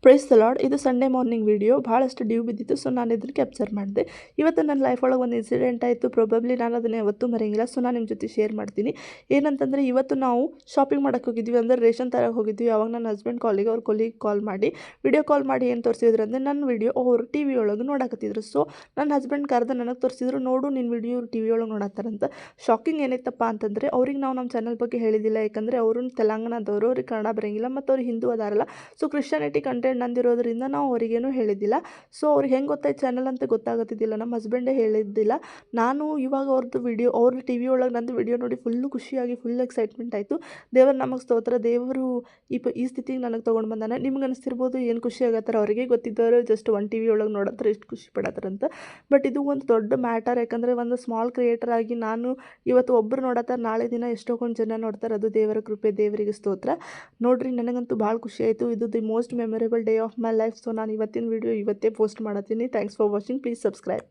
Praise the lord. ಇದು Sunday morning video. ಭಾಳಷ್ಟು due ಬಿದ್ದಿತ್ತು, ಸೊ ನಾನು ಇದನ್ನು ಕ್ಯಾಪ್ಚರ್ ಮಾಡಿದೆ. ಇವತ್ತು ನನ್ನ ಲೈಫ್ ಒಳಗೆ ಒಂದು ಇನ್ಸಿಡೆಂಟ್ ಆಯಿತು. ಪ್ರೊಬಬ್ಲಿ ನಾನು ಅದನ್ನು ಯಾವತ್ತೂ ಮರೆಯಂಗಿಲ್ಲ. ಸೊ ನಾನು ನಿಮ್ಮ ಜೊತೆ ಶೇರ್ ಮಾಡ್ತೀನಿ. ಏನಂತಂದರೆ, ಇವತ್ತು ನಾವು ಶಾಪಿಂಗ್ ಮಾಡೋಕ್ಕೆ ಹೋಗಿದ್ವಿ, ಅಂದರೆ ರೇಷನ್ ತರಕ್ಕೆ ಹೋಗಿದ್ವಿ. ಅವಾಗ ನನ್ನ ಹಸ್ಬೆಂಡ್ ಅವ್ರ ಕೊಲಿಗೆ ಕಾಲ್ ಮಾಡಿ ವಿಡಿಯೋ ಕಾಲ್ ಮಾಡಿ ಏನು ತೋರಿಸಿದ್ರು ಅಂದರೆ, ನನ್ನ ವಿಡಿಯೋ ಅವರು ಟಿ ವಿ ಒಳಗೆ ನೋಡಕತ್ತಿದ್ರು. ಸೊ ನನ್ನ ಹಸ್ಬೆಂಡ್ ಕರೆದು ನನಗೆ ತೋರಿಸಿದ್ರು, ನೋಡು ನಿನ್ನ ವಿಡಿಯೋ ಟಿ ವಿ ಒಳಗೆ ನೋಡತ್ತಾರಂತ. ಶಾಕಿಂಗ್ ಏನೈತಪ್ಪ ಅಂತಂದರೆ, ಅವ್ರಿಗೆ ನಾವು ನಮ್ಮ ಚಾನಲ್ ಬಗ್ಗೆ ಹೇಳಿದ್ದಿಲ್ಲ. ಯಾಕಂದರೆ ಅವರು ತೆಲಂಗಾಣದವರು, ಅವ್ರಿಗೆ ಕನ್ನಡ ಬರೋಂಗಿಲ್ಲ, ಮತ್ತು ಅವ್ರು ಹಿಂದೂ ಅದಾರಲ್ಲ. ಸೊ ಕ್ರಿಶ್ಚಿಯಾನಿಟಿ ಕಂಟೆಂಟ್ ನಂದಿರೋದ್ರಿಂದ ನಾವು ಅವರಿಗೇನು ಹೇಳಿದ್ದಿಲ್ಲ. ಸೊ ಅವ್ರಿಗೆ ಹೆಂಗೆ ಗೊತ್ತಾಯ್ತು ಚಾನಲ್ ಅಂತ ಗೊತ್ತಾಗತ್ತಿದ್ದಿಲ್ಲ. ನಮ್ಮ ಹಸ್ಬೆಂಡೇ ಹೇಳಿದ್ದಿಲ್ಲ. ನಾನು ಇವಾಗ ಅವ್ರದ್ದು ವಿಡಿಯೋ, ಅವ್ರ ಟಿ ವಿ ಒಳಗೆ ನಂದು ವಿಡಿಯೋ ನೋಡಿ ಫುಲ್ಲು ಖುಷಿಯಾಗಿ ಫುಲ್ ಎಕ್ಸೈಟ್ಮೆಂಟ್ ಆಯಿತು. ದೇವರು ನಮಗೆ ಸ್ತೋತ್ರ. ದೇವರು ಈ ಸ್ಥಿತಿಗೆ ನನಗೆ ತೊಗೊಂಡು ಬಂದಾನೆ. ನಿಮ್ಗೆ ಅನಿಸ್ತಿರ್ಬೋದು ಏನು ಖುಷಿ ಆಗತ್ತಾರೆ. ಅವರಿಗೆ ಗೊತ್ತಿದ್ದವರು ಜಸ್ಟ್ ಒಂದು ಟಿ ವಿ ಒಳಗೆ ನೋಡತ್ತಾರೆ ಎಷ್ಟು ಖುಷಿ ಪಡತ್ತಾರಂತ. ಬಟ್ ಇದು ಒಂದು ದೊಡ್ಡ ಮ್ಯಾಟರ್. ಯಾಕಂದರೆ ಒಂದು ಸ್ಮಾಲ್ ಕ್ರಿಯೇಟರ್ ಆಗಿ ನಾನು ಇವತ್ತು ಒಬ್ಬರು ನೋಡತ್ತಾರೆ, ನಾಳೆ ದಿನ ಎಷ್ಟೊಂದು ಜನ ನೋಡ್ತಾರೆ. ಅದು ದೇವರ ಕೃಪೆ, ದೇವರಿಗೆ ಸ್ತೋತ್ರ. ನೋಡ್ರಿ, ನನಗಂತೂ ಭಾಳ ಖುಷಿ ಆಯಿತು. ಇದು the most memorable day of my life. So ನಾನು ಇವತ್ತಿನ ವಿಡಿಯೋ ಇವತ್ತೇ ಪೋಸ್ಟ್ ಮಾಡತ್ತೀನಿ. Thanks for watching. Please subscribe.